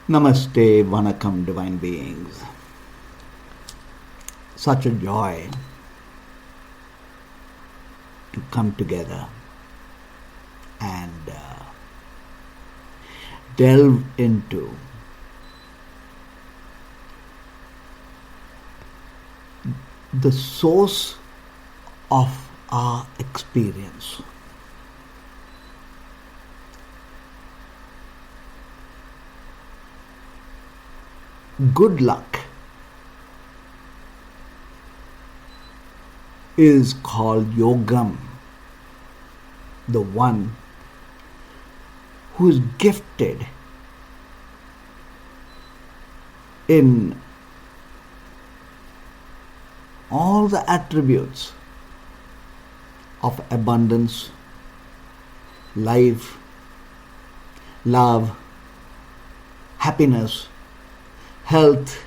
Namaste, Vanakkam, divine beings. Such a joy to come together and delve into the source of our experience. Good luck is called Yogam, the one who is gifted in all the attributes of abundance, life, love, happiness, health,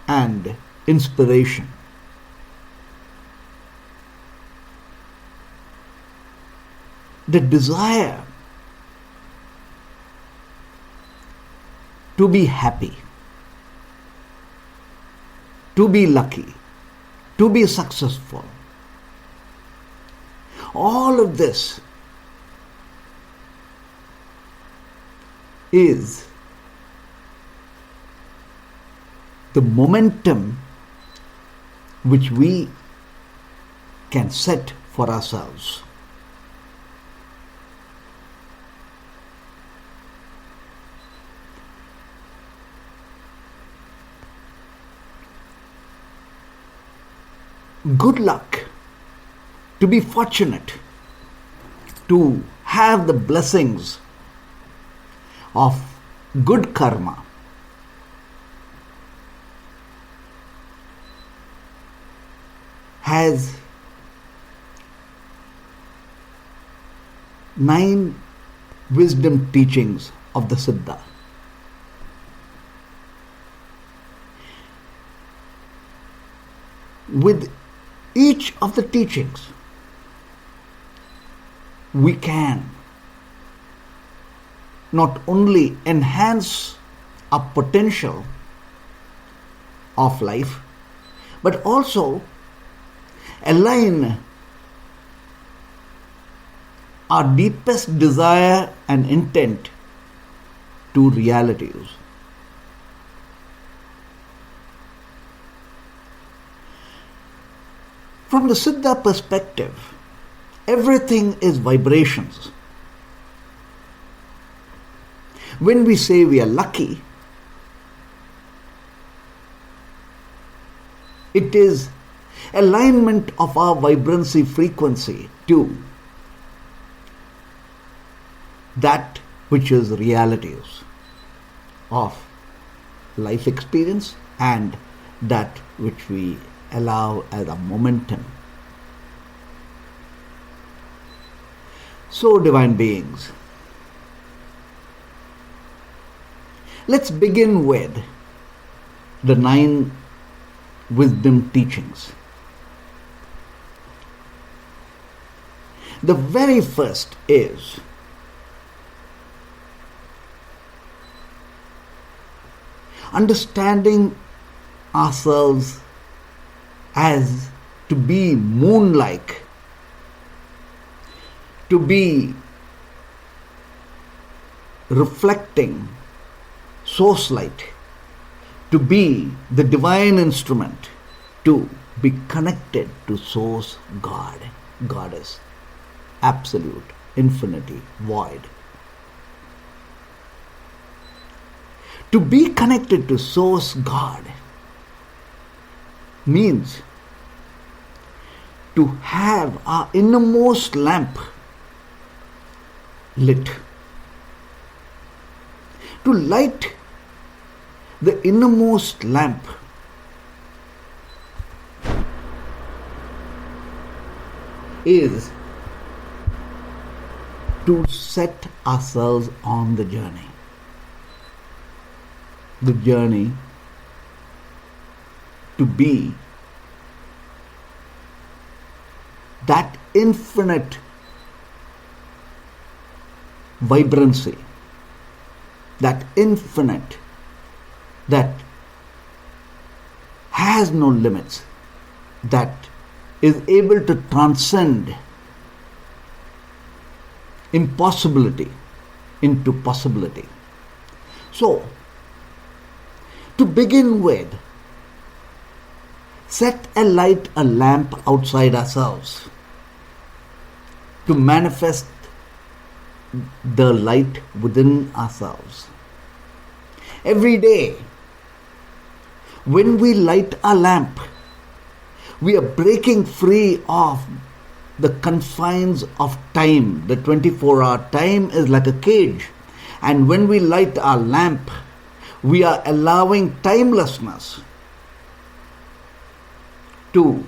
and inspiration. The desire to be happy, to be lucky, to be successful. All of this is the momentum which we can set for ourselves. Good luck, to be fortunate, to have the blessings of good karma, has 9 wisdom teachings of the Siddha. With each of the teachings, we can not only enhance our potential of life, but also align our deepest desire and intent to realities. From the Siddha perspective, everything is vibrations. When we say we are lucky, it is alignment of our vibrancy frequency to that which is realities of life experience and that which we allow as a momentum. So, divine beings, let's begin with the 9 wisdom teachings. The very first is understanding ourselves as to be moon-like, to be reflecting source light, to be the divine instrument, to be connected to source God, Goddess, absolute, infinity, void. To be connected to source God means to have our innermost lamp lit. To light the innermost lamp is to set ourselves on the journey. The journey to be that infinite vibrancy that infinite, that has no limits, that is able to transcend impossibility into possibility. So, to begin with, set alight a lamp outside ourselves to manifest the light within ourselves. Every day, when we light a lamp, we are breaking free of the confines of time. The 24-hour time is like a cage. And when we light our lamp, we are allowing timelessness to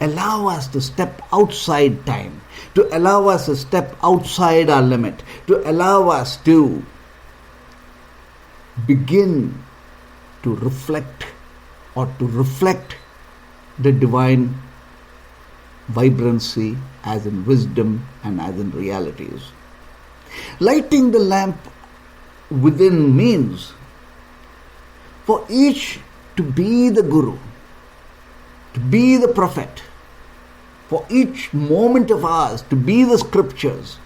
allow us to step outside time, to allow us to step outside our limit, to allow us to begin to reflect the divine vibrancy as in wisdom and as in realities. Lighting the lamp within means for each to be the guru, to be the prophet, for each moment of ours to be the scriptures,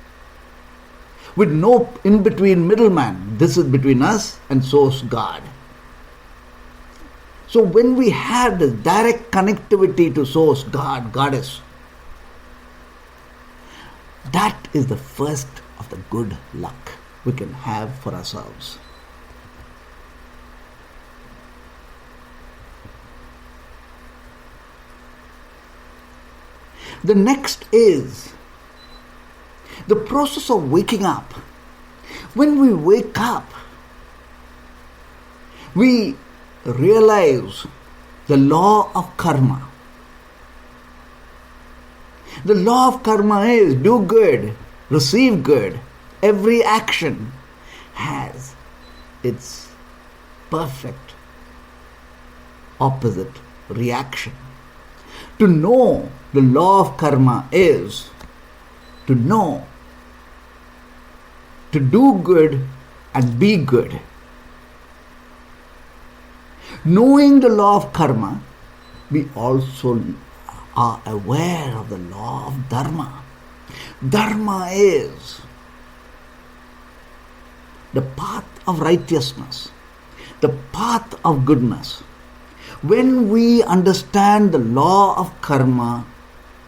with no in-between middleman. This is between us and source God. So when we have this direct connectivity to source God, Goddess, that is the first of the good luck we can have for ourselves. The next is the process of waking up. When we wake up, we realize the law of karma. The law of karma is do good, receive good. Every action has its perfect opposite reaction. To know the law of karma is to know, to do good and be good. Knowing the law of karma, we also are aware of the law of dharma. Dharma is the path of righteousness, the path of goodness. When we understand the law of karma,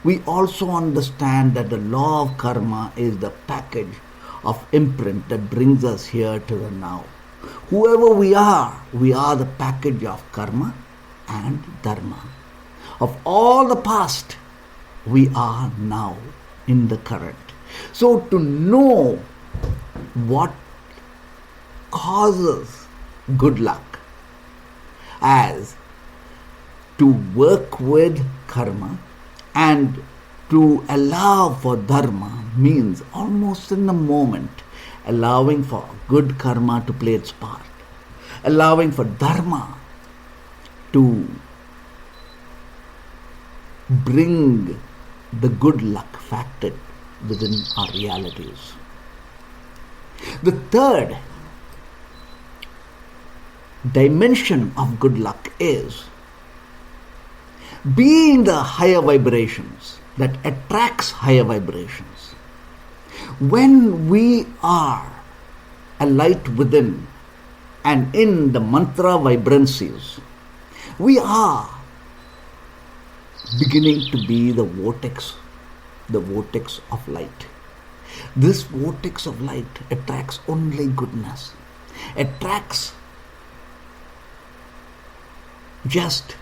we also understand that the law of karma is the package of imprint that brings us here to the now. Whoever we are the package of karma and dharma. Of all the past, we are now in the current. So to know what causes good luck, as to work with karma and to allow for dharma, means almost in the moment allowing for good karma to play its part, allowing for dharma to bring the good luck factor within our realities. The third dimension of good luck is being the higher vibrations that attracts higher vibrations. When we are a light within and in the mantra vibrancies, we are beginning to be the vortex of light. This vortex of light attracts only goodness, attracts just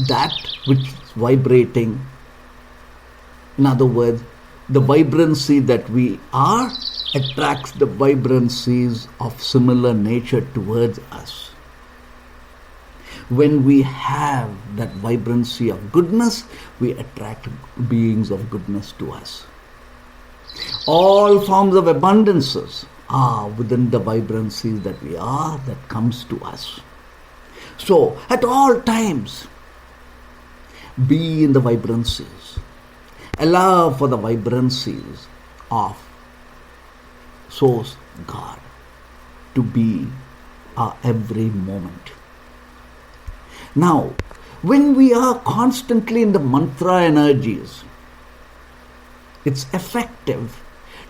that which is vibrating. In other words, the vibrancy that we are attracts the vibrancies of similar nature towards us. When we have that vibrancy of goodness, we attract beings of goodness to us. All forms of abundances are within the vibrancies that we are, that comes to us. So, at all times, be in the vibrancies. Allow for the vibrancies of Source God. to be our every moment. Now, when we are constantly in the mantra energies, it's effective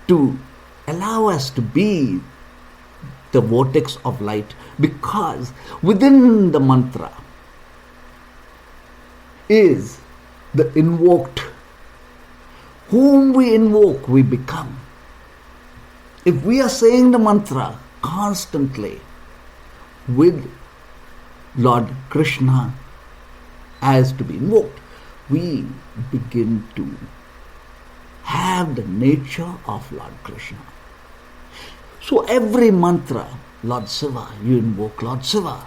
to allow us to be the vortex of light, because within the mantra is the invoked. Whom we invoke, we become. If we are saying the mantra constantly with Lord Krishna as to be invoked, we begin to have the nature of Lord Krishna. So every mantra, Lord Shiva, you invoke Lord Shiva,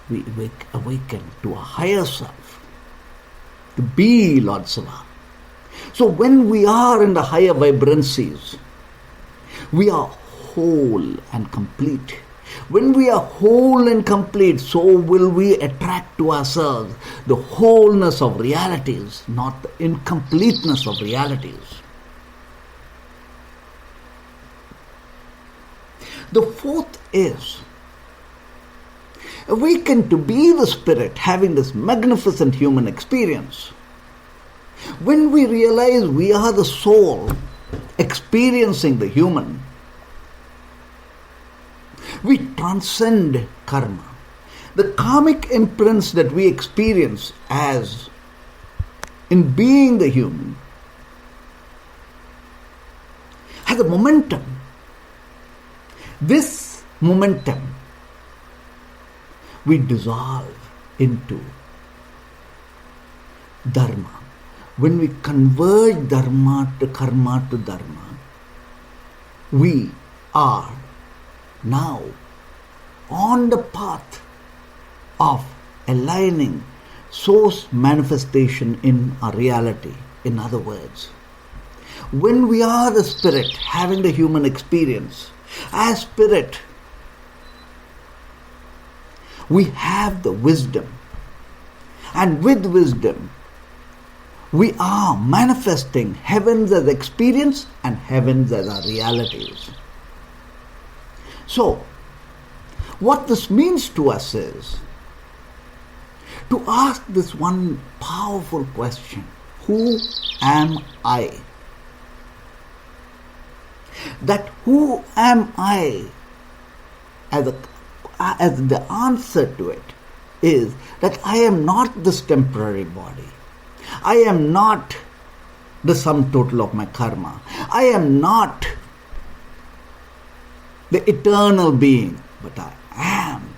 we awaken to a higher self, to be Lord Shiva. So when we are in the higher vibrancies, we are whole and complete. When we are whole and complete, so will we attract to ourselves the wholeness of realities, not the incompleteness of realities. The fourth is awaken to be the spirit having this magnificent human experience. When we realize we are the soul experiencing the human, we transcend karma. The karmic imprints that we experience as in being the human has a momentum. This momentum we dissolve into dharma. When we converge dharma to karma to dharma, we are now on the path of aligning source manifestation in our reality. In other words, when we are the spirit having the human experience, as spirit, we have the wisdom, and with wisdom we are manifesting heavens as experience and heavens as our realities. So, what this means to us is to ask this one powerful question: who am I? That who am I, as the answer to it is that I am not this temporary body. I am not the sum total of my karma. I am not the eternal being, but I am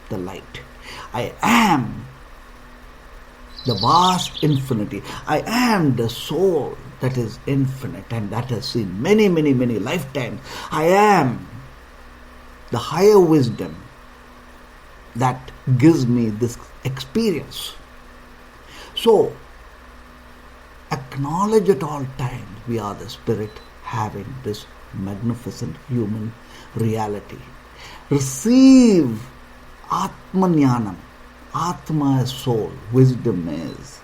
the light. I am the vast infinity. I am the soul that is infinite and that has seen many, many, many lifetimes. I am the higher wisdom that gives me this experience. So, acknowledge at all times we are the spirit having this magnificent human reality. Receive Atmanyanam. Atma is soul, wisdom is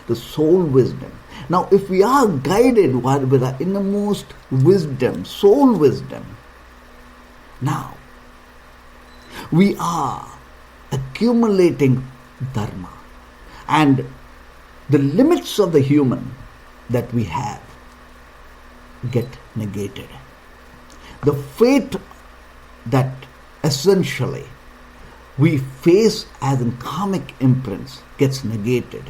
the soul wisdom. Now, if we are guided with our innermost wisdom, soul wisdom, now we are accumulating dharma, and the limits of the human that we have get negated. The fate that essentially we face as in karmic imprints gets negated.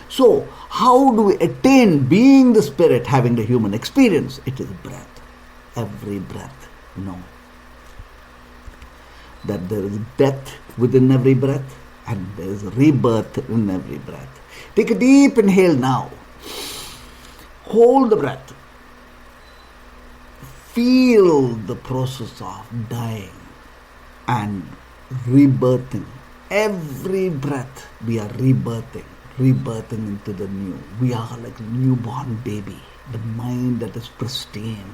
So, how do we attain being the spirit having the human experience? It is breath. Every breath. No. That there is death within every breath and there is rebirth in every breath. Take a deep inhale now. Hold the breath. Feel the process of dying and rebirthing. Every breath we are rebirthing into the new. We are like a newborn baby. The mind that is pristine.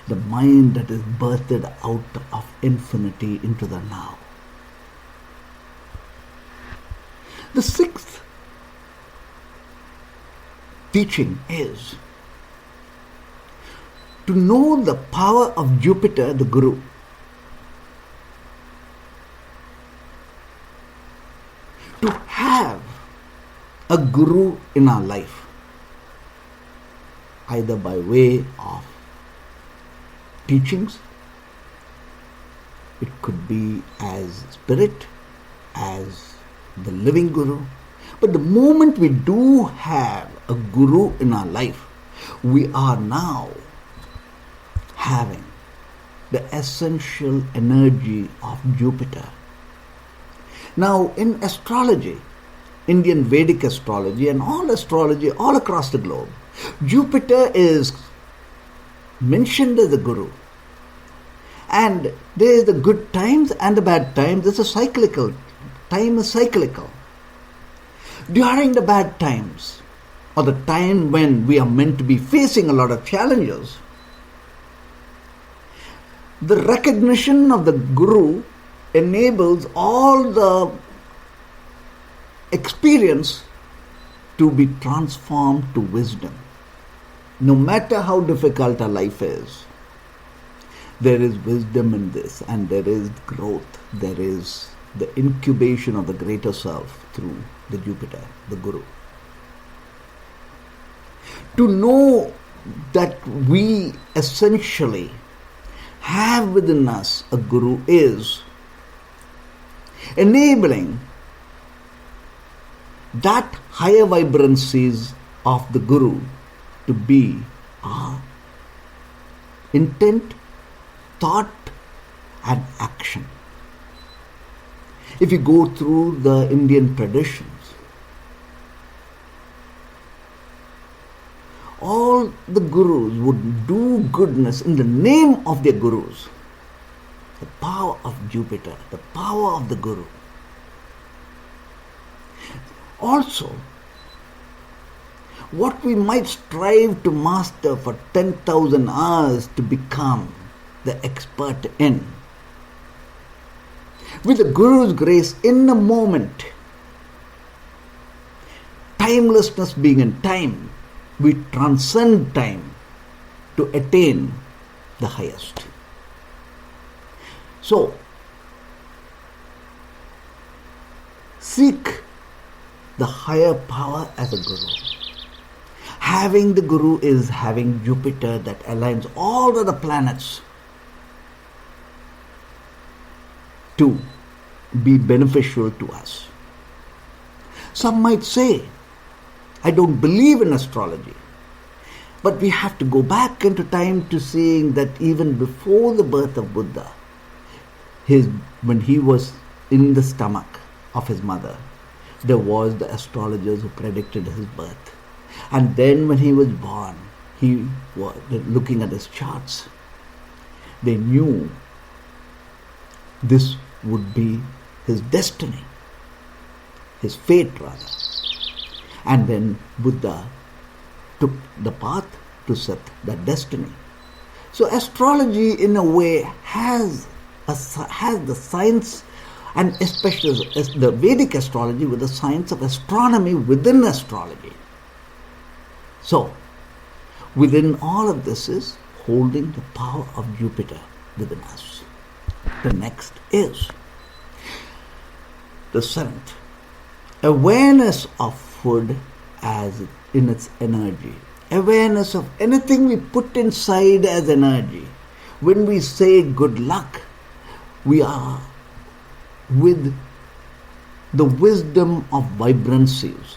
The mind that is birthed out of infinity into the now. The sixth teaching is to know the power of Jupiter, the Guru. have a guru in our life, either by way of teachings, it could be as spirit, as the living guru. But the moment we do have a guru in our life, we are now having the essential energy of Jupiter. Now, in astrology, Indian Vedic astrology and all astrology all across the globe, Jupiter is mentioned as the guru. And there is the good times and the bad times. This is cyclical. Time is cyclical. During the bad times, or the time when we are meant to be facing a lot of challenges, the recognition of the guru enables all the experience to be transformed to wisdom. No matter how difficult our life is, there is wisdom in this, and there is growth. There is the incubation of the greater self through the Jupiter, the guru. To know that we essentially have within us a guru is enabling that higher vibrancies of the guru to be our intent, thought and action. If you go through the Indian traditions, all the gurus would do goodness in the name of their gurus. The power of Jupiter, the power of the guru. Also, what we might strive to master for 10,000 hours to become the expert in, with the Guru's grace, in a moment, timelessness being in time, we transcend time to attain the highest. So, seek the higher power as a guru. Having the guru is having Jupiter that aligns all other planets to be beneficial to us. Some might say, I don't believe in astrology. But we have to go back into time to seeing that even before the birth of Buddha, when he was in the stomach of his mother, there was the astrologers who predicted his birth. And then when he was born, he was looking at his charts. They knew this would be his destiny, his fate rather. And then Buddha took the path to set that destiny. So astrology in a way has the science, and especially the Vedic astrology with the science of astronomy within astrology. So within all of this is holding the power of Jupiter within us. The next is the seventh, awareness of food as in its energy. Awareness of anything we put inside as energy. When we say good luck, we are with the wisdom of vibrancies.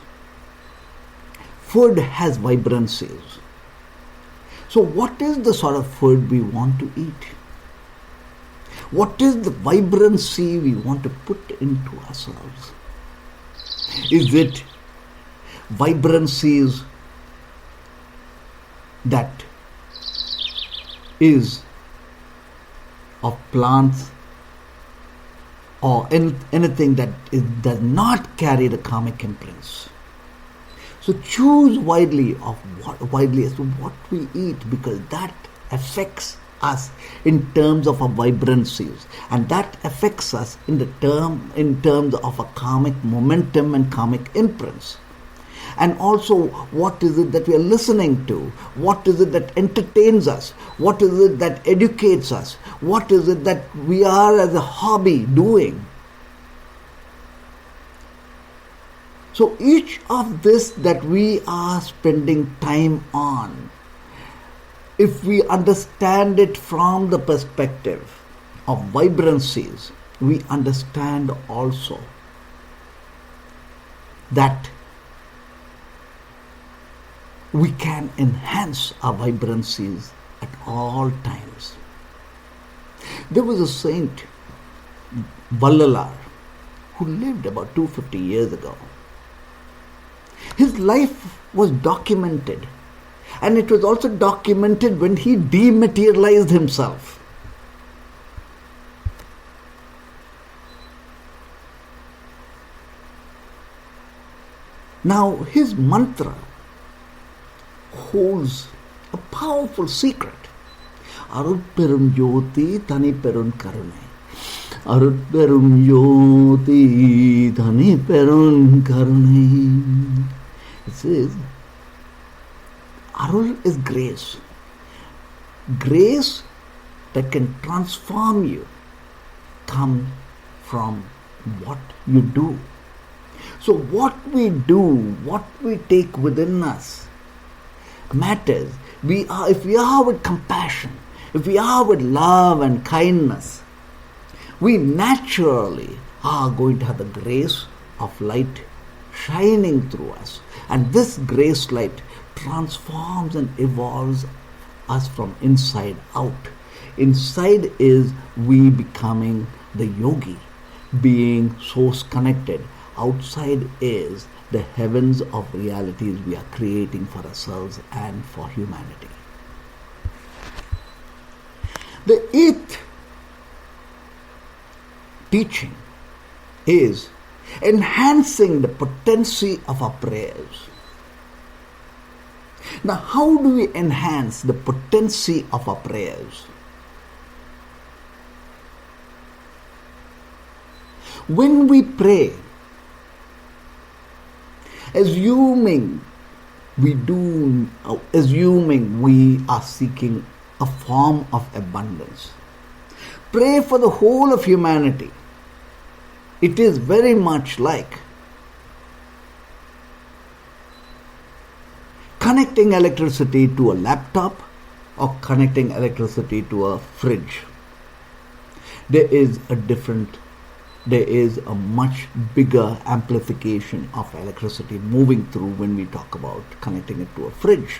Food has vibrancies. So what is the sort of food we want to eat? What is the vibrancy we want to put into ourselves? Is it vibrancies that is of plants or anything that does not carry the karmic imprints? So choose widely as to what we eat, because that affects us in terms of our vibrancies, and that affects us in terms of a karmic momentum and karmic imprints. And also, what is it that we are listening to? What is it that entertains us? What is it that educates us? What is it that we are as a hobby doing? So each of this that we are spending time on, if we understand it from the perspective of vibrancies, we understand also that we can enhance our vibrancies at all times. There was a saint, Vallalar, who lived about 250 years ago. His life was documented, and it was also documented when he dematerialized himself. Now, his mantra holds a powerful secret. Arutperum Jyoti Thani Perun Karunai. Arutperum Jyoti Thani Perun Karunai. It says, Arul is grace. Grace that can transform you comes from what you do. So what we do, what we take within us matters. If we are with compassion, if we are with love and kindness, we naturally are going to have the grace of light shining through us. And this grace light transforms and evolves us from inside out. Inside is we becoming the yogi, being source connected. Outside is the heavens of realities we are creating for ourselves and for humanity. The eighth teaching is enhancing the potency of our prayers. Now, how do we enhance the potency of our prayers? When we pray, assuming we are seeking a form of abundance, pray for the whole of humanity. It is very much like connecting electricity to a laptop or connecting electricity to a fridge. There is a much bigger amplification of electricity moving through when we talk about connecting it to a fridge.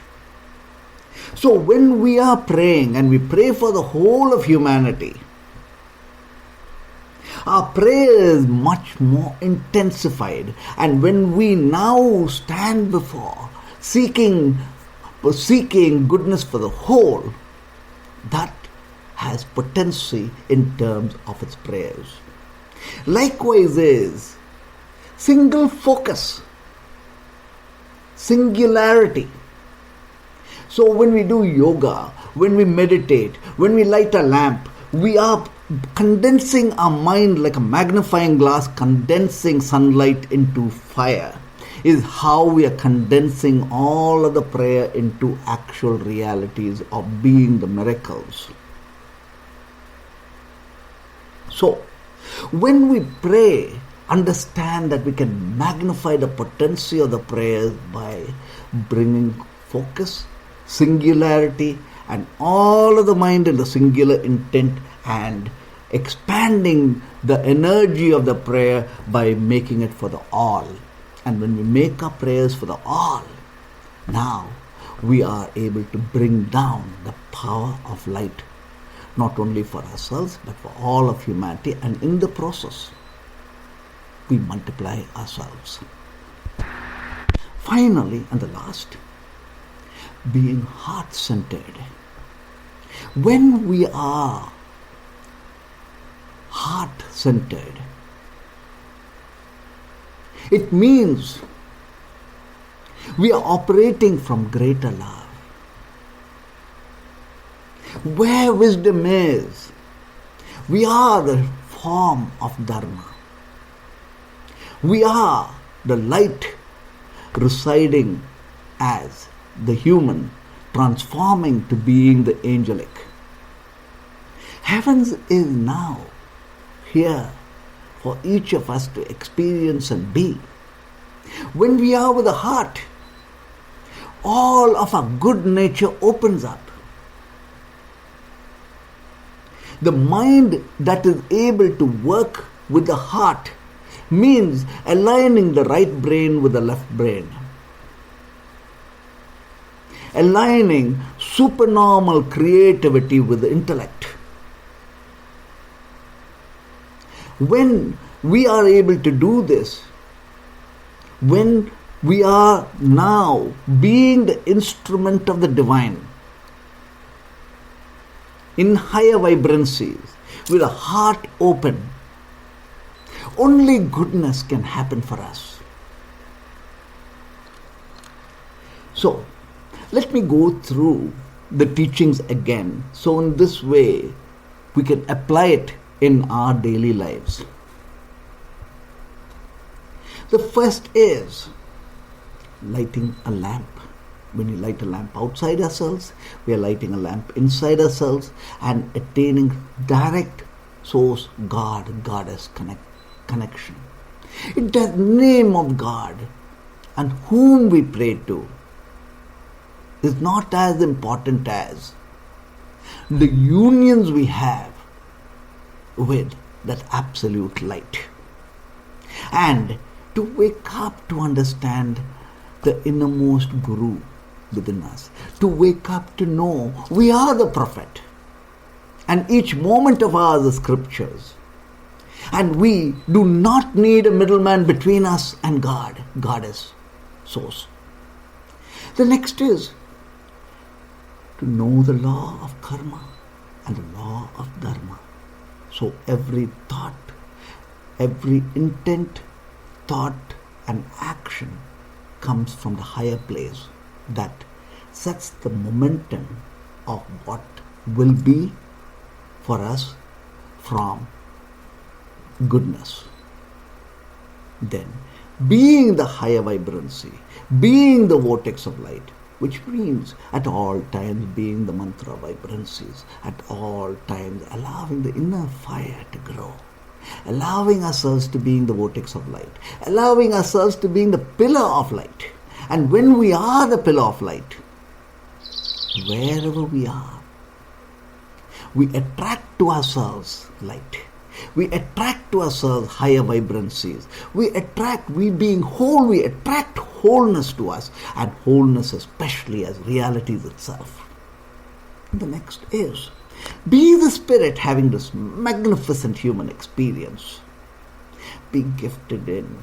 So when we are praying and we pray for the whole of humanity, our prayer is much more intensified. And when we now stand before seeking goodness for the whole, that has potency in terms of its prayers. Likewise is single focus, singularity. So when we do yoga, when we meditate, when we light a lamp, we are condensing our mind like a magnifying glass, condensing sunlight into fire, is how we are condensing all of the prayer into actual realities of being the miracles. So, when we pray, understand that we can magnify the potency of the prayers by bringing focus, singularity, and all of the mind in the singular intent, and expanding the energy of the prayer by making it for the all. And when we make our prayers for the all, now we are able to bring down the power of light, not only for ourselves, but for all of humanity. And in the process, we multiply ourselves. Finally, and the last, being heart-centered. When we are heart-centered, it means we are operating from greater love. Where wisdom is, we are the form of Dharma. We are the light residing as the human, transforming to being the angelic. Heavens is now here for each of us to experience and be. When we are with the heart, all of our good nature opens up. The mind that is able to work with the heart means aligning the right brain with the left brain. Aligning supernormal creativity with the intellect. When we are able to do this, when we are now being the instrument of the divine in higher vibrancies, with a heart open, only goodness can happen for us. So, let me go through the teachings again, so in this way we can apply it in our daily lives. The first is lighting a lamp. When you light a lamp outside ourselves, we are lighting a lamp inside ourselves and attaining direct source God, Goddess connection. It does name of God and whom we pray to is not as important as the unions we have with that absolute light. And to wake up to understand the innermost Guru within us, to wake up to know we are the prophet and each moment of ours is scriptures, and we do not need a middleman between us and God, Goddess, source. The next is to know the law of karma and the law of dharma. So every thought, every intent, thought and action comes from the higher place that sets the momentum of what will be for us from goodness. Then, being the higher vibrancy, being the vortex of light, which means at all times being the mantra vibrancies, at all times allowing the inner fire to grow, allowing ourselves to being the vortex of light, allowing ourselves to being the pillar of light. And when we are the pillar of light, wherever we are, we attract to ourselves light. We attract to ourselves higher vibrancies. We being whole, we attract wholeness to us, and wholeness especially as reality itself. And the next is, be the spirit having this magnificent human experience. Be gifted in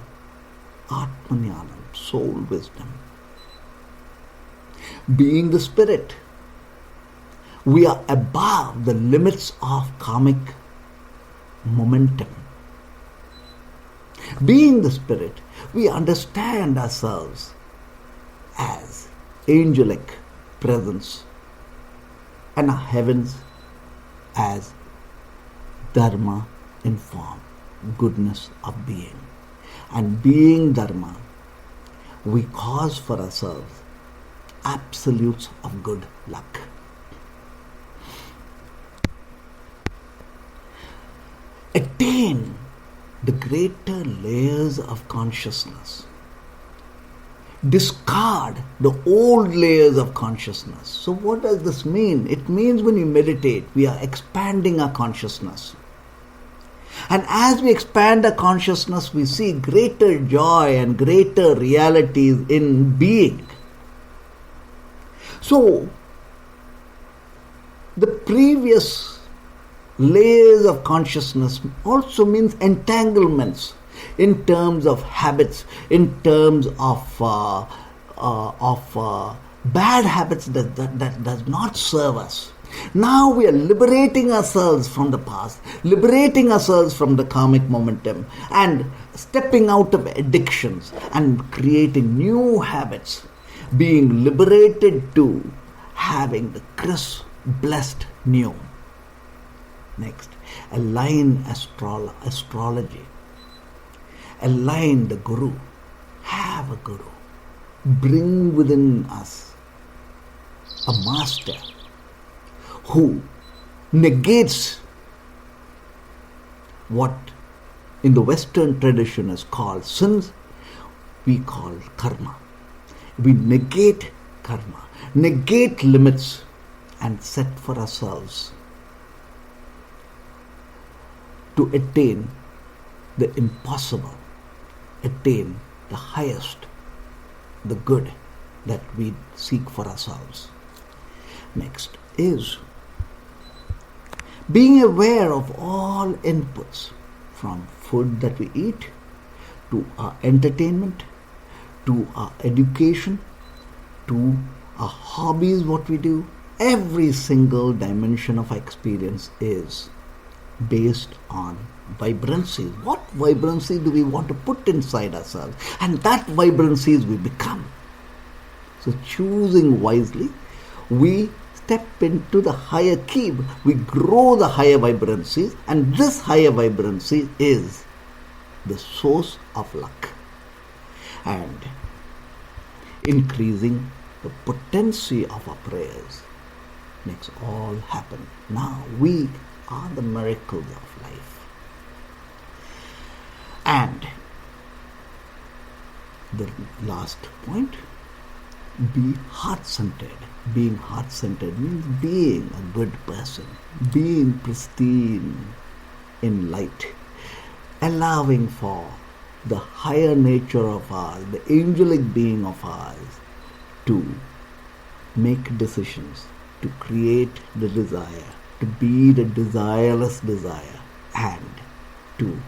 Atmanyanam, soul wisdom. Being the spirit, we are above the limits of karmic momentum. Being the spirit, we understand ourselves as angelic presence and our heavens as dharma in form, goodness of being. And being dharma, we cause for ourselves absolutes of good luck. Attain the greater layers of consciousness. Discard the old layers of consciousness. So what does this mean? It means when we meditate, we are expanding our consciousness. And as we expand our consciousness, we see greater joy and greater realities in being. So, the previous layers of consciousness also means entanglements in terms of habits, in terms of bad habits that does not serve us. Now we are liberating ourselves from the past, liberating ourselves from the karmic momentum, and stepping out of addictions and creating new habits, being liberated to having the crisp, blessed new. Next, align astrology. Align the Guru. Have a Guru. Bring within us a master who negates what in the Western tradition is called sins, we call karma. We negate karma, negate limits, and set for ourselves to attain the impossible, attain the highest, the good that we seek for ourselves. Next is being aware of all inputs, from food that we eat, to our entertainment, to our education, to our hobbies, what we do. Every single dimension of our experience is based on vibrancies. What vibrancy do we want to put inside ourselves? And that vibrancies we become. So choosing wisely, we step into the higher key. We grow the higher vibrancies, and this higher vibrancy is the source of luck and increasing the potency of our prayers makes all happen. Now we are the miracles of life. And the last point, be heart-centered. Being heart-centered means being a good person, being pristine in light, allowing for the higher nature of ours, the angelic being of ours, to make decisions, to create the desire, to be the desireless desire, and to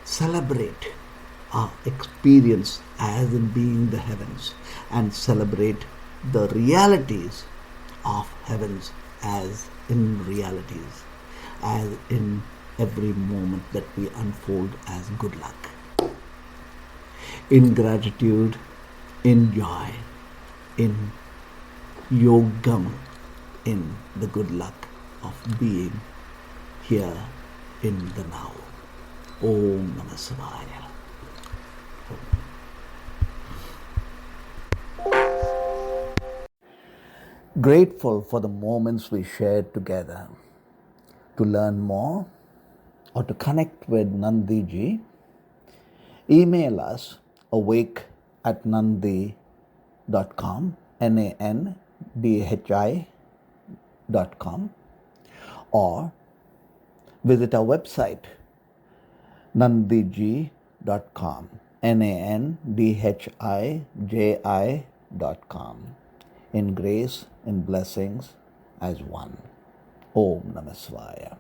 celebrate our experience as in being the heavens, and celebrate the realities of heavens as in realities, as in every moment that we unfold as good luck. In gratitude, in joy, in yogam, in the good luck of being here in the now. Om Namah Shivaya. Grateful for the moments we shared together. To learn more or to connect with Nandiji, email us awake@nandhi.com, NANDHI.com, or visit our website nandhiji.com, NANDHIJI.com. In grace and blessings as one. Om Namah Shivaya.